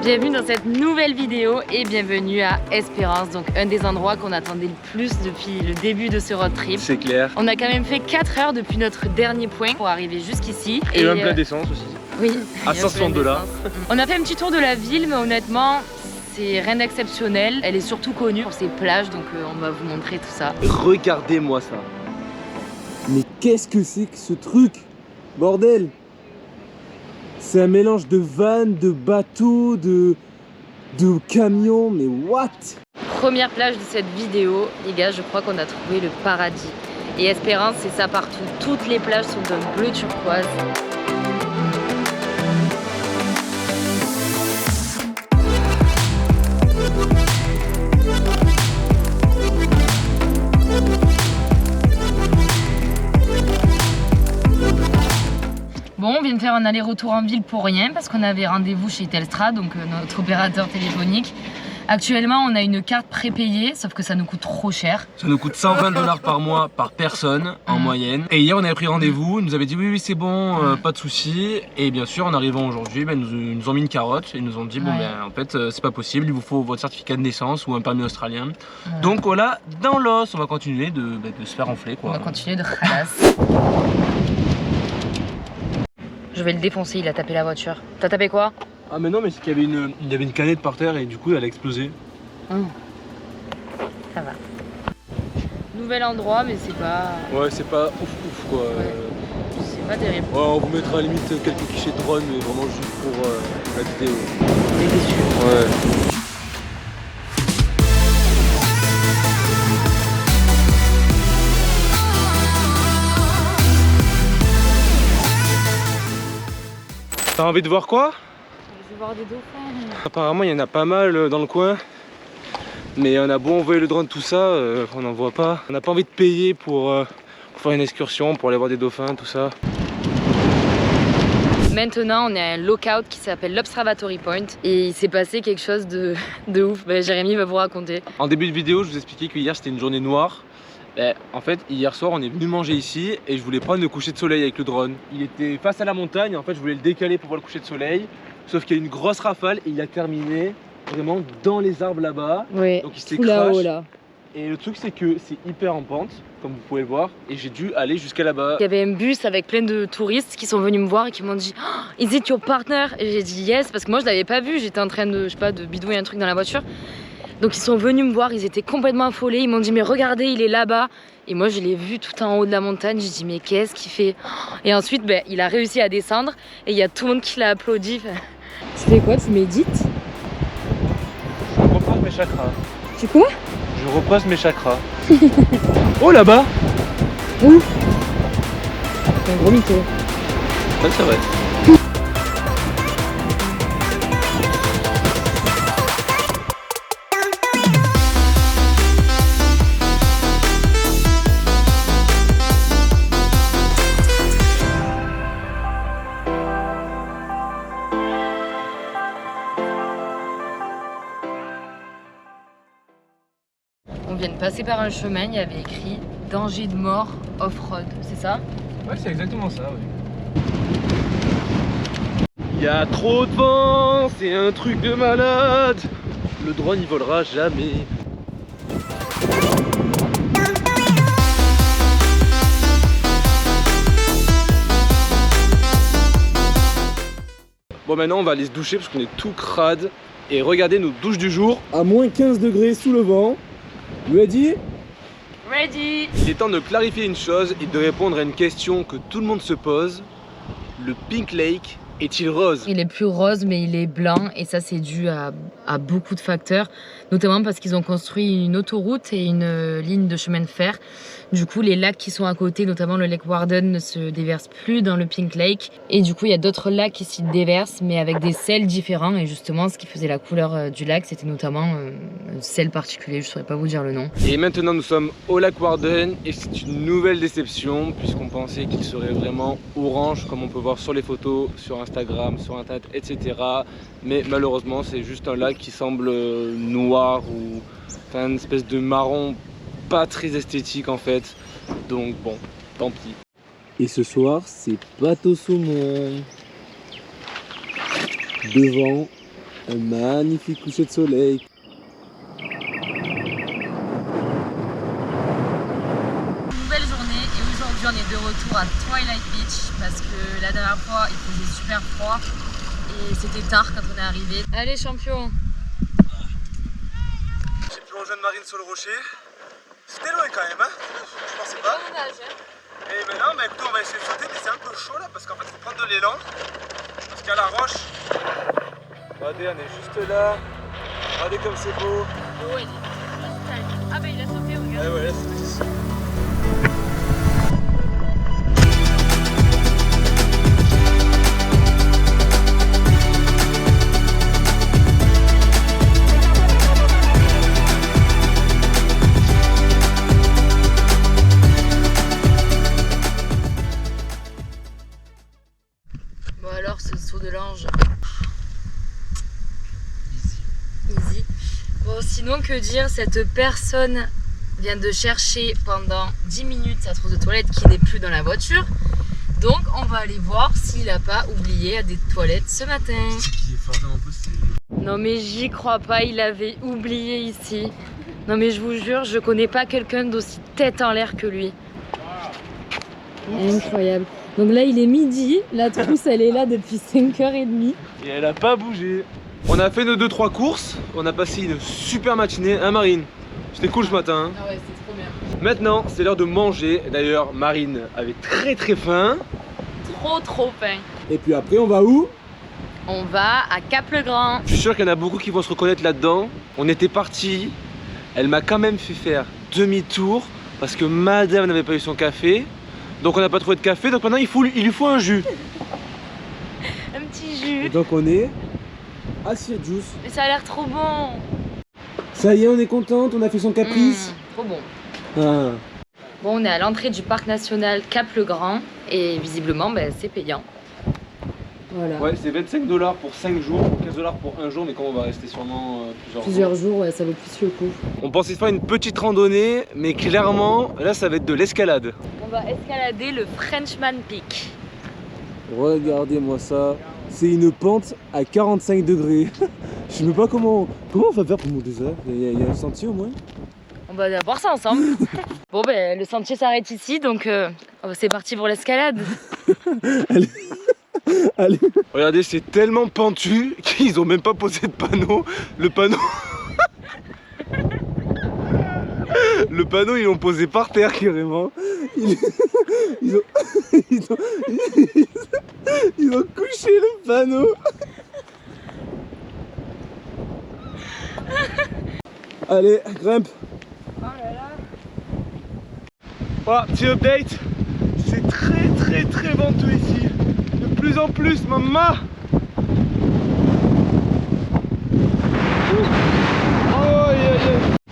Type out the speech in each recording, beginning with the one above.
Bienvenue dans cette nouvelle vidéo et bienvenue à Espérance, donc un des endroits qu'on attendait le plus depuis le début de ce road trip. C'est clair. On a quand même fait 4 heures depuis notre dernier point pour arriver jusqu'ici. Et même plein d'essence aussi. Oui. À 560 $. On a fait un petit tour de la ville, mais honnêtement, c'est rien d'exceptionnel. Elle est surtout connue pour ses plages, donc on va vous montrer tout ça. Regardez-moi ça. Mais qu'est-ce que c'est que ce truc? Bordel! C'est un mélange de vannes, de bateaux, de camions, mais what? Première plage de cette vidéo, les gars, je crois qu'on a trouvé le paradis. Et Espérance, c'est ça partout. Toutes les plages sont d'un bleu turquoise. Bon, on vient de faire un aller-retour en ville pour rien parce qu'on avait rendez-vous chez Telstra, donc notre opérateur téléphonique. Actuellement, on a une carte prépayée, sauf que ça nous coûte trop cher. Ça nous coûte 120 $ par mois par personne en moyenne. Et hier, on avait pris rendez-vous, ils nous avaient dit oui, c'est bon, pas de soucis. Et bien sûr, en arrivant aujourd'hui, ils nous ont mis une carotte et ils nous ont dit bon, en fait, c'est pas possible, il vous faut votre certificat de naissance ou un permis australien. Donc voilà, dans l'os, on va continuer de se faire enfler, quoi. On va continuer de ralasse. Je vais le défoncer, il a tapé la voiture. T'as tapé quoi? Ah mais non, mais c'est qu'il y avait une canette par terre et du coup elle a explosé. Ça va. Nouvel endroit, mais c'est pas... Ouais, c'est pas ouf quoi. C'est pas terrible. Ouais, on vous mettra à la limite quelques clichés de drone, mais vraiment juste pour la vidéo. T'es déçu. Ouais. T'as envie de voir quoi? Je veux voir des dauphins. Apparemment il y en a pas mal dans le coin. Mais on a beau envoyer le drone, tout ça, on n'en voit pas. On n'a pas envie de payer pour faire une excursion, pour aller voir des dauphins, tout ça. Maintenant, on est à un lookout qui s'appelle l'Observatory Point. Et il s'est passé quelque chose de ouf. Jérémy va vous raconter. En début de vidéo, je vous expliquais que hier c'était une journée noire. En fait, hier soir, on est venu manger ici et je voulais prendre le coucher de soleil avec le drone. Il était face à la montagne, en fait, je voulais le décaler pour voir le coucher de soleil. Sauf qu'il y a eu une grosse rafale et il a terminé vraiment dans les arbres là-bas. Oui, donc il s'est tout là-haut là. Et le truc, c'est que c'est hyper en pente, comme vous pouvez le voir, et j'ai dû aller jusqu'à là-bas. Il y avait un bus avec plein de touristes qui sont venus me voir et qui m'ont dit oh, is it your partner? Et j'ai dit yes, parce que moi je l'avais pas vu, j'étais en train de, je sais pas, de bidouiller un truc dans la voiture. Donc ils sont venus me voir, ils étaient complètement affolés, ils m'ont dit mais regardez, il est là-bas. Et moi je l'ai vu tout en haut de la montagne, j'ai dit mais qu'est-ce qu'il fait? Et ensuite il a réussi à descendre et il y a tout le monde qui l'a applaudi. Tu fais quoi? Tu médites? Je repose mes chakras. Tu quoi? Je repose mes chakras. Oh là-bas! Où? C'est un gros mytho. Ça c'est vrai. On vient de passer par un chemin, il y avait écrit danger de mort off-road, c'est ça? Ouais, c'est exactement ça, oui. Il y a trop de vent, c'est un truc de malade. Le drone il volera jamais. Bon, maintenant on va aller se doucher parce qu'on est tout crade. Et regardez nos douches du jour. À moins 15 degrés sous le vent. Ready? Ready! Il est temps de clarifier une chose et de répondre à une question que tout le monde se pose. Le Pink Lake est-il rose? Il est plus rose mais il est blanc et ça c'est dû à beaucoup de facteurs, notamment parce qu'ils ont construit une autoroute et une ligne de chemin de fer. Du coup les lacs qui sont à côté, notamment le lac Warden, ne se déversent plus dans le Pink Lake et du coup il y a d'autres lacs qui s'y déversent mais avec des sels différents et justement ce qui faisait la couleur du lac c'était notamment un sel particulier, je saurais pas vous dire le nom. Et maintenant nous sommes au lac Warden et c'est une nouvelle déception puisqu'on pensait qu'il serait vraiment orange comme on peut voir sur les photos, sur Instagram, sur internet, etc. Mais malheureusement c'est juste un lac qui semble noir ou enfin, une espèce de marron pas très esthétique en fait. Donc bon, tant pis. Et ce soir, c'est pâte au saumon. Devant Un magnifique coucher de soleil. Nouvelle journée et aujourd'hui on est de retour à Twilight Beach parce que la dernière fois il faisait super froid et c'était tard quand on est arrivé. Allez champion. J'ai pu rejoindre Marine sur le rocher. C'était loin quand même, hein. Je pensais pas. Et maintenant, bah, écoutez, on va essayer de sauter, mais c'est un peu chaud là parce qu'en fait, il faut prendre de l'élan. Parce qu'il y a la roche. Regardez, on est juste là. Regardez comme c'est beau. Ah bah il a sauté, regarde. Ah ouais, là, c'était ici. Bon alors ce saut de l'ange. Easy. Bon sinon que dire, cette personne vient de chercher pendant 10 minutes sa trousse de toilette qui n'est plus dans la voiture. Donc on va aller voir s'il a pas oublié à des toilettes ce matin. C'est qui est fortement possible. Non mais j'y crois pas, il avait oublié ici. Non mais je vous jure, je connais pas quelqu'un d'aussi tête en l'air que lui. Incroyable. Donc là il est midi, la trousse elle est là depuis 5h30. Et elle a pas bougé. On a fait nos 2-3 courses, on a passé une super matinée, hein Marine? C'était cool ce matin. Ah ouais, c'est trop bien. Maintenant, c'est l'heure de manger. D'ailleurs, Marine avait très faim. Trop faim. Et puis après, on va où? On va à Cap-le-Grand. Je suis sûr qu'il y en a beaucoup qui vont se reconnaître là-dedans. On était partis, elle m'a quand même fait faire demi-tour parce que madame n'avait pas eu son café. Donc on n'a pas trouvé de café, donc maintenant il lui faut un jus. Un petit Et jus. donc on est à Sir Juice. Mais ça a l'air trop bon. Ça y est, on est contente, on a fait son caprice. Trop bon. Ah. Bon, on est à l'entrée du parc national Cap-le-Grand et visiblement ben, c'est payant. Voilà. Ouais, c'est 25 $ pour 5 jours, 15 $ pour un jour, mais comme on va rester sûrement Plusieurs jours, ouais, ça vaut plus le coup. On pensait faire une petite randonnée, mais clairement, là ça va être de l'escalade. On va escalader le Frenchman Peak. Regardez-moi ça. C'est une pente à 45 degrés. Je sais même pas comment on va faire pour monter ça. Il y a un sentier au moins. On va voir ça ensemble. Bon ben le sentier s'arrête ici donc c'est parti pour l'escalade. Allez. Regardez, c'est tellement pentu qu'ils ont même pas posé de panneau. Le panneau... Le panneau, ils l'ont posé par terre carrément. Ils ont couché le panneau. Allez, grimpe. Oh là là. Voilà, petit update. C'est très venteux ici. De plus en plus, maman.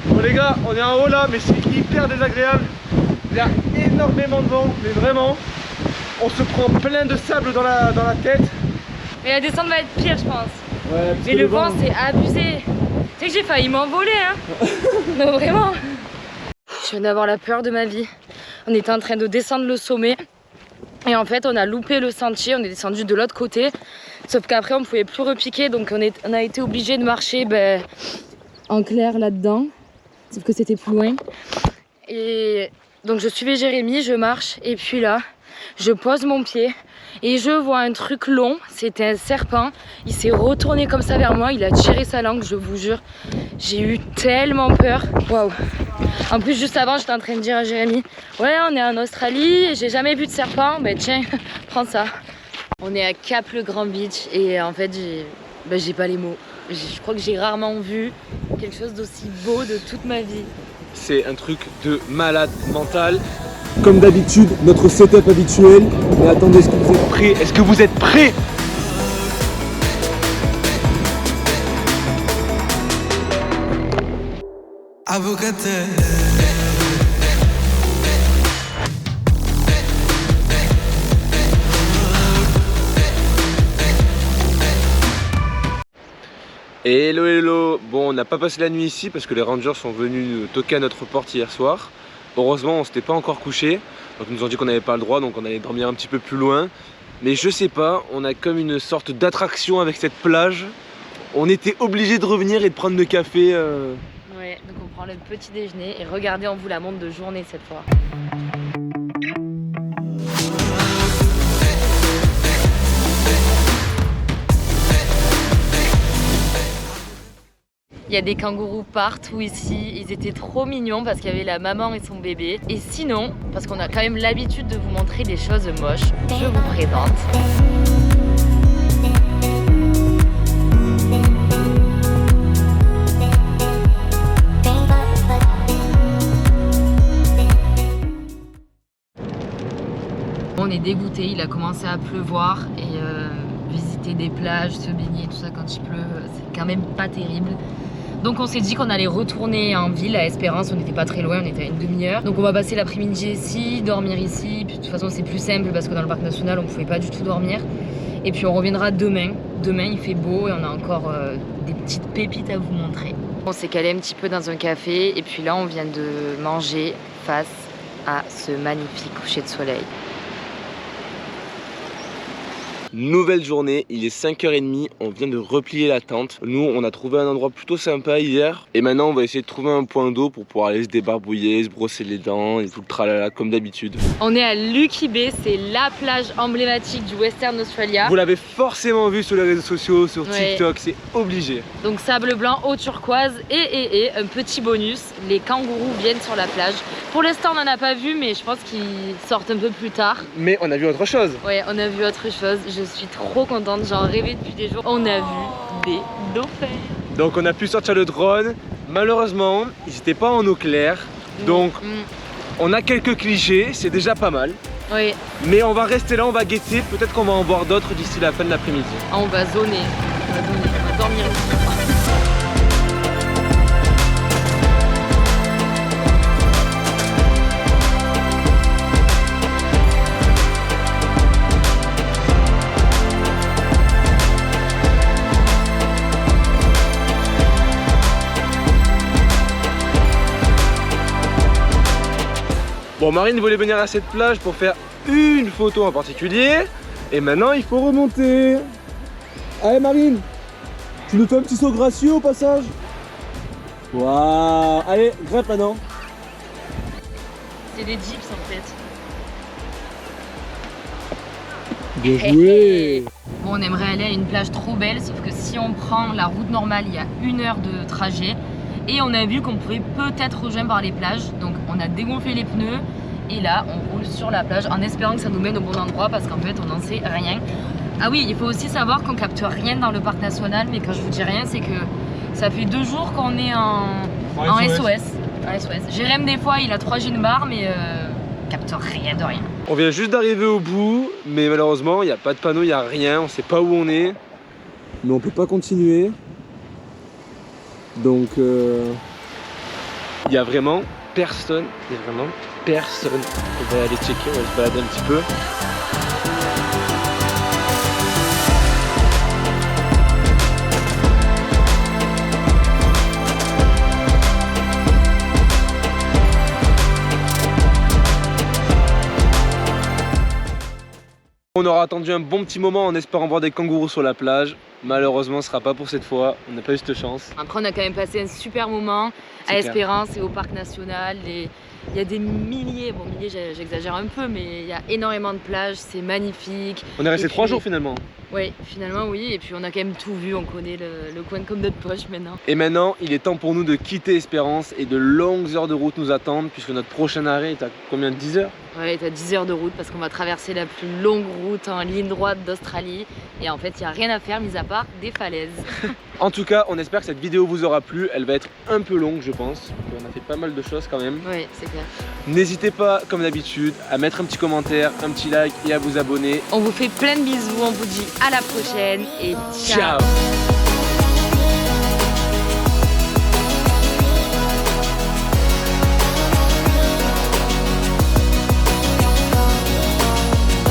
Bon les gars, on est en haut là, mais c'est hyper désagréable. Il y a énormément de vent, mais vraiment, on se prend plein de sable dans la tête. Mais la descente va être pire je pense. Ouais, Mais le vent c'est abusé. Tu sais que j'ai failli m'envoler hein. Non vraiment. Je viens d'avoir la peur de ma vie. On était en train de descendre le sommet. Et en fait on a loupé le sentier, on est descendu de l'autre côté. Sauf qu'après on pouvait plus repiquer donc on a été obligé de marcher en clair là-dedans. Sauf que c'était plus loin. Et donc je suivais Jérémy, je marche et puis là je pose mon pied et je vois un truc long, c'était un serpent. Il s'est retourné comme ça vers moi, il a tiré sa langue, je vous jure. J'ai eu tellement peur. Waouh. En plus juste avant j'étais en train de dire à Jérémy, ouais on est en Australie, j'ai jamais vu de serpent, ben tiens, prends ça. On est à Cap-le-Grand Beach et en fait j'ai pas les mots. Je crois que j'ai rarement vu quelque chose d'aussi beau de toute ma vie. C'est un truc de malade mental. Comme d'habitude, notre setup habituel. Mais attendez, est-ce que vous êtes Prêt? Est-ce que vous êtes prêts? Hello. Bon, on n'a pas passé la nuit ici parce que les rangers sont venus toquer à notre porte hier soir. Heureusement, on s'était pas encore couché. Donc ils nous ont dit qu'on n'avait pas le droit, donc on allait dormir un petit peu plus loin. Mais je sais pas, on a comme une sorte d'attraction avec cette plage. on était obligé de revenir et de prendre le café. Ouais, donc on prend le petit déjeuner et regardez, on vous la montre de journée cette fois. Il y a des kangourous partout ici, ils étaient trop mignons parce qu'il y avait la maman et son bébé. Et sinon, parce qu'on a quand même l'habitude de vous montrer des choses moches, je vous présente. On est dégoûté, il a commencé à pleuvoir et visiter des plages, se baigner, tout ça quand il pleut, c'est quand même pas terrible. Donc on s'est dit qu'on allait retourner en ville à Espérance, on n'était pas très loin, on était à une demi-heure. Donc on va passer l'après-midi ici, dormir ici, puis de toute façon c'est plus simple parce que dans le parc national on ne pouvait pas du tout dormir. Et puis on reviendra demain. Demain il fait beau et on a encore des petites pépites à vous montrer. On s'est calé un petit peu dans un café et puis là on vient de manger face à ce magnifique coucher de soleil. Nouvelle journée, il est 5h30, on vient de replier la tente. Nous, on a trouvé un endroit plutôt sympa hier. Et maintenant, on va essayer de trouver un point d'eau pour pouvoir aller se débarbouiller, se brosser les dents et tout le tralala comme d'habitude. On est à Lucky Bay, c'est la plage emblématique du Western Australia. Vous l'avez forcément vu sur les réseaux sociaux, sur TikTok, c'est obligé. Donc sable blanc, eau turquoise et un petit bonus, les kangourous viennent sur la plage. Pour l'instant, on n'en a pas vu, mais je pense qu'ils sortent un peu plus tard. Mais on a vu autre chose. Ouais, on a vu autre chose. Je suis trop contente, j'en rêvais depuis des jours. On a vu des dauphins. Donc on a pu sortir le drone. Malheureusement, ils n'étaient pas en eau claire. Donc on a quelques clichés, c'est déjà pas mal. Oui. Mais on va rester là, on va guetter. Peut-être qu'on va en voir d'autres d'ici la fin de l'après-midi. Ah, on va zoner. On va dormir ici. Bon, Marine voulait venir à cette plage pour faire une photo en particulier. Et maintenant, il faut remonter. Allez, Marine, tu nous fais un petit saut gracieux au passage. Waouh. Allez, grimpe maintenant. C'est des dips en fait. Bien joué. Bon, on aimerait aller à une plage trop belle, sauf que si on prend la route normale, il y a 1 heure de trajet. Et on a vu qu'on pouvait peut-être rejoindre par les plages. Donc on a dégonflé les pneus et là on roule sur la plage en espérant que ça nous mène au bon endroit parce qu'en fait on n'en sait rien. Ah oui, il faut aussi savoir qu'on capte rien dans le parc national, mais quand je vous dis rien, c'est que ça fait 2 jours qu'on est en SOS. Jérém des fois il a 3 gin bars, mais capte rien de rien. On vient juste d'arriver au bout, mais malheureusement il n'y a pas de panneau, il n'y a rien, on sait pas où on est. Mais on peut pas continuer. Donc il y a vraiment personne, On va aller checker, on va se balader un petit peu. On aura attendu un bon petit moment en espérant voir des kangourous sur la plage. Malheureusement, ce sera pas pour cette fois, on n'a pas eu cette chance. Après, on a quand même passé un super moment à Espérance et au parc national. Il y a des milliers, bon milliers j'exagère un peu, mais il y a énormément de plages, c'est magnifique. On est resté 3 jours finalement. Oui, finalement oui, et puis on a quand même tout vu, on connaît le coin comme notre poche maintenant. Et maintenant, il est temps pour nous de quitter Espérance et de longues heures de route nous attendent puisque notre prochain arrêt est à combien de 10 heures? Ouais, t'as 10 heures de route parce qu'on va traverser la plus longue route en ligne droite d'Australie. Et en fait, il n'y a rien à faire mis à part des falaises. En tout cas, on espère que cette vidéo vous aura plu. Elle va être un peu longue, je pense. On a fait pas mal de choses quand même. Oui, c'est clair. N'hésitez pas, comme d'habitude, à mettre un petit commentaire, un petit like et à vous abonner. On vous fait plein de bisous, on vous dit à la prochaine et ciao. Ciao.